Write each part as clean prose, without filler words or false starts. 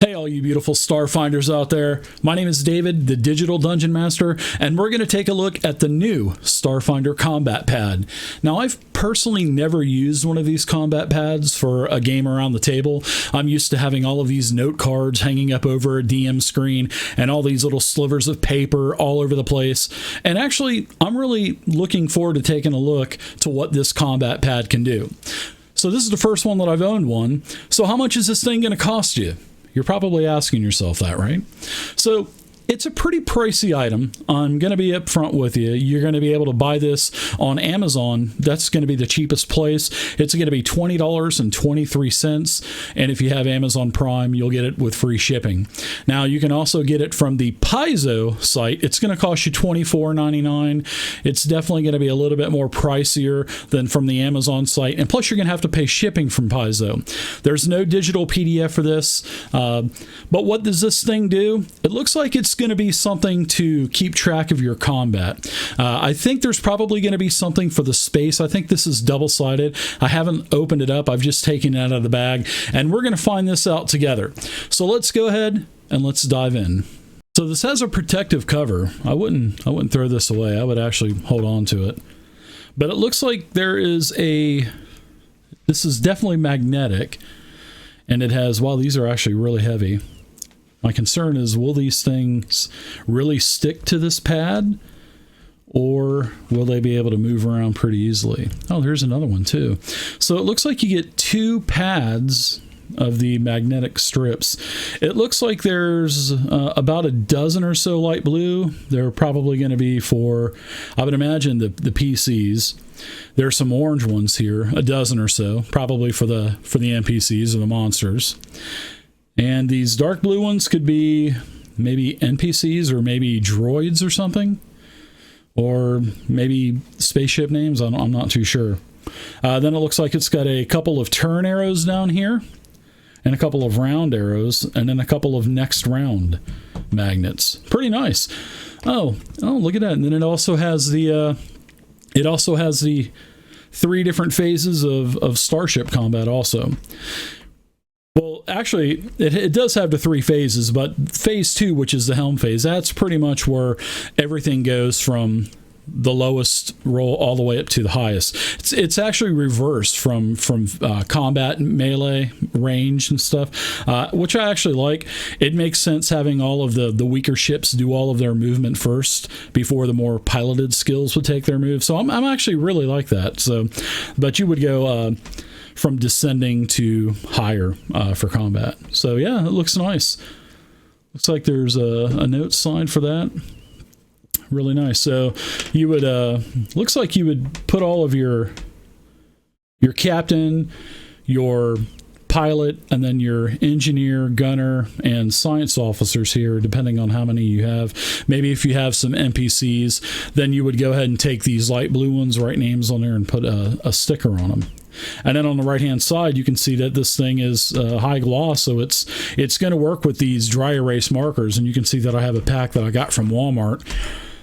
Hey, all you beautiful Starfinders out there. My name is David, the Digital Dungeon Master, and we're going to take a look at the new Starfinder combat pad. Now, I've personally never used one of these combat pads for a game around the table. I'm used to having all of these note cards hanging up over a DM screen and all these little slivers of paper all over the place. And actually, I'm really looking forward to taking a look to what this combat pad can do. So this is the first one that I've owned one. So how much is this thing going to cost you? You're probably asking yourself that, right? So it's a pretty pricey item. I'm going to be upfront with you. You're going to be able to buy this on Amazon. That's going to be the cheapest place. It's going to be $20.23. And if you have Amazon Prime, you'll get it with free shipping. Now, you can also get it from the Paizo site. It's going to cost you $24.99. It's definitely going to be a little bit more pricier than from the Amazon site. And plus, you're going to have to pay shipping from Paizo. There's no digital PDF for this. But what does this thing do? It looks like it's going to be something to keep track of your combat. I think there's probably going to be something for the space. I think this is double-sided. I haven't opened it up. I've just taken it out of the bag, and we're going to find this out together. So let's go ahead and let's dive in. So this has a protective cover. I wouldn't throw this away. I would actually hold on to it. But it looks like there is this is definitely magnetic, and it has, wow, these are actually really heavy. My concern is, will these things really stick to this pad, or will they be able to move around pretty easily? Oh, there's another one too. So it looks like you get two pads of the magnetic strips. It looks like there's about a dozen or so light blue. They're probably going to be for, I would imagine, the PCs. There's some orange ones here, a dozen or so, probably for the NPCs or the monsters. And these dark blue ones could be maybe NPCs or maybe droids or something. Or maybe spaceship names. I'm not too sure. Then it looks like it's got a couple of turn arrows down here. And a couple of round arrows. And then a couple of next round magnets. Pretty nice. Oh, look at that. And then it also has the three different phases of starship combat also. Well, actually, it does have the three phases, but phase 2, which is the helm phase, that's pretty much where everything goes from the lowest roll all the way up to the highest. It's actually reversed from combat, melee, range, and stuff, which I actually like. It makes sense having all of the weaker ships do all of their movement first before the more piloted skills would take their move. So I'm actually really like that. So, but you would go from descending to higher for combat. So yeah, it looks nice. Looks like there's a note sign for that. Really nice. So you would looks like you would put all of your captain, your pilot, and then your engineer, gunner, and science officers here, depending on how many you have. Maybe if you have some NPCs, then you would go ahead and take these light blue ones, write names on there, and put a sticker on them. And then on the right hand side, you can see that this thing is high gloss, so it's going to work with these dry erase markers. And you can see that I have a pack that I got from Walmart.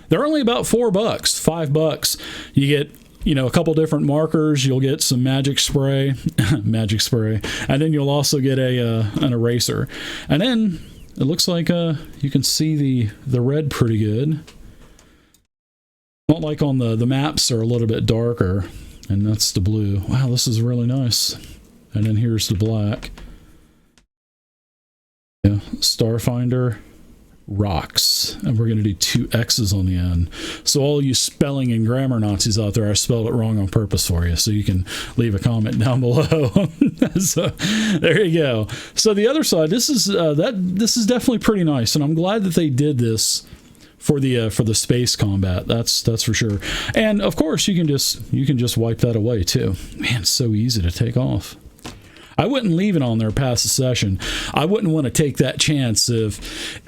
They're only about $4, $5. You get, a couple different markers. You'll get some magic spray, and then you'll also get an eraser. And then it looks like you can see the red pretty good. Not like on the maps are a little bit darker. And that's the blue. Wow, this is really nice. And then here's the black. Yeah, Starfinder rocks. And we're going to do 2 X's on the end. So all you spelling and grammar Nazis out there, I spelled it wrong on purpose for you. So you can leave a comment down below. So there you go. So the other side, this is definitely pretty nice. And I'm glad that they did this for the space combat. That's for sure. And of course you can just wipe that away too. Man, it's so easy to take off. I wouldn't leave it on there past the session. I wouldn't want to take that chance if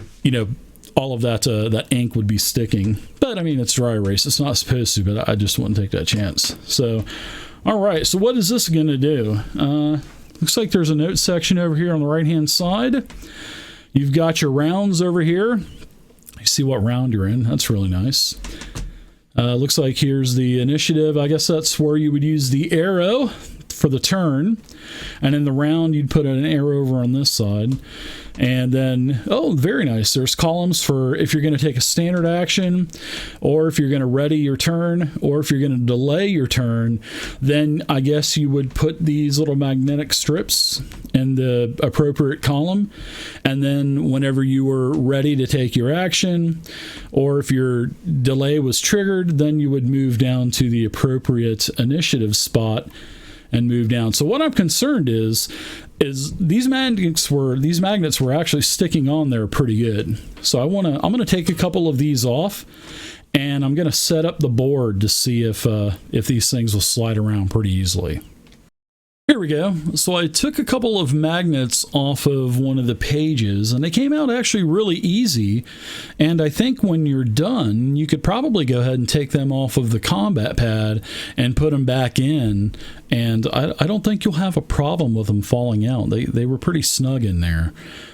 all of that ink would be sticking. But I mean, it's dry erase. It's not supposed to, but I just wouldn't take that chance. So all right, so what is this going to do? Looks like there's a note section over here on the right hand side. You've got your rounds over here. You see what round you're in. That's really nice. Looks like here's the initiative. I guess that's where you would use the arrow for the turn, and in the round you'd put an arrow over on this side. And then, oh, very nice, there's columns for if you're going to take a standard action, or if you're going to ready your turn, or if you're going to delay your turn. Then I guess you would put these little magnetic strips in the appropriate column, and then whenever you were ready to take your action, or if your delay was triggered, then you would move down to the appropriate initiative spot and move down. So what I'm concerned is these magnets were actually sticking on there pretty good. So I'm going to take a couple of these off, and I'm going to set up the board to see if these things will slide around pretty easily. Here we go. So I took a couple of magnets off of one of the pages, and they came out actually really easy. And I think when you're done, you could probably go ahead and take them off of the combat pad and put them back in. And I don't think you'll have a problem with them falling out. They were pretty snug in there.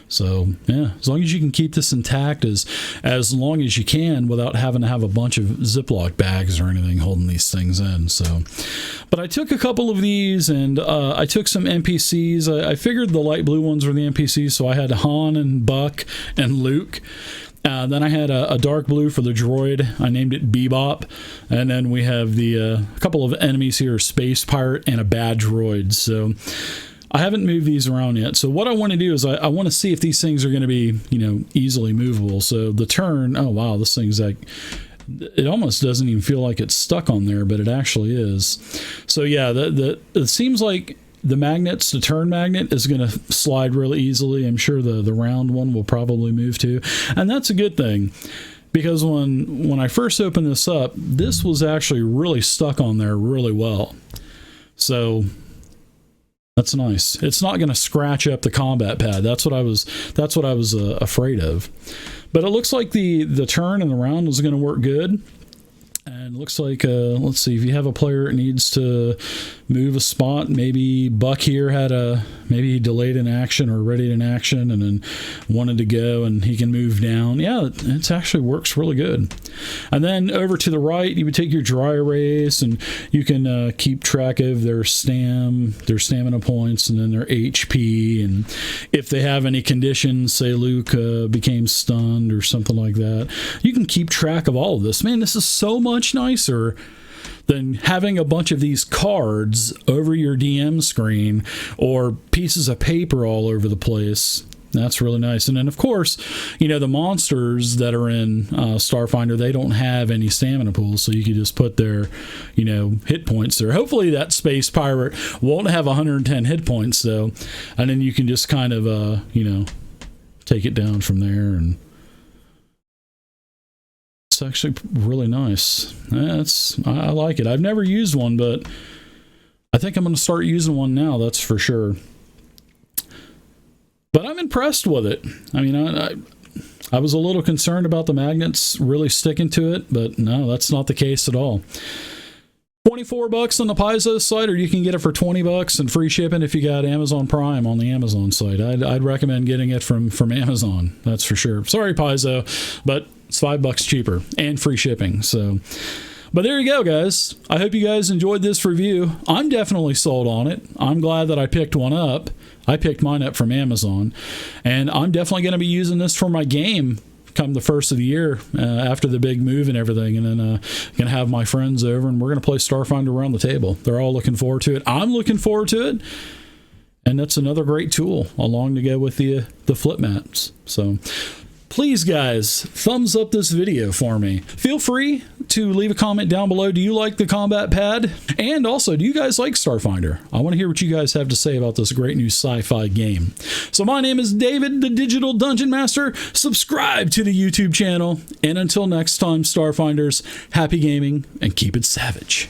So yeah, as long as you can keep this intact as long as you can without having to have a bunch of Ziploc bags or anything holding these things in. So, but I took a couple of these, and I took some NPCs. I figured the light blue ones were the NPCs, so I had Han and Buck and Luke. Then I had a dark blue for the droid. I named it Bebop. And then we have the couple of enemies here, Space Pirate and a bad droid. So I haven't moved these around yet. So what I want to do is I want to see if these things are going to be, easily movable. So the turn, oh wow, this thing's like, it almost doesn't even feel like it's stuck on there, but it actually is. So yeah, it seems like the magnets, the turn magnet is going to slide really easily. I'm sure the round one will probably move too. And that's a good thing, because when I first opened this up, this was actually really stuck on there really well. So that's nice. It's not going to scratch up the combat pad. That's what I was afraid of. But it looks like the turn and the round is going to work good. And looks like, let's see, if you have a player that needs to move a spot, maybe Buck here maybe he delayed an action or readied an action and then wanted to go, and he can move down. Yeah, it actually works really good. And then over to the right, you would take your dry erase, and you can keep track of their stamina points, and then their HP, and if they have any conditions, say Luke became stunned or something like that. You can keep track of all of this. Man, this is so much nicer than having a bunch of these cards over your DM screen or pieces of paper all over the place. That's really nice. And then, of course, the monsters that are in Starfinder, they don't have any stamina pools, so you can just put their, hit points there. Hopefully that Space Pirate won't have 110 hit points, though. And then you can just kind of, take it down from there. And it's actually really nice. I like it. I've never used one, but I think I'm going to start using one now, that's for sure. But I'm impressed with it. I mean, I was a little concerned about the magnets really sticking to it, but no, that's not the case at all. $24 on the Paizo site, or you can get it for $20 and free shipping if you got Amazon Prime on the Amazon site. I'd recommend getting it from Amazon, that's for sure. Sorry, Paizo, but it's $5 cheaper and free shipping. So, but there you go, guys. I hope you guys enjoyed this review. I'm definitely sold on it. I'm glad that I picked one up. I picked mine up from Amazon, and I'm definitely going to be using this for my game come the first of the year after the big move and everything, and then going to have my friends over, and we're going to play Starfinder around the table. They're all looking forward to it. I'm looking forward to it, and that's another great tool along to go with the flip mats. So please, guys, thumbs up this video for me. Feel free to leave a comment down below. Do you like the combat pad? And also, do you guys like Starfinder? I want to hear what you guys have to say about this great new sci-fi game. So my name is David, the Digital Dungeon Master. Subscribe to the YouTube channel. And until next time, Starfinders, happy gaming and keep it savage.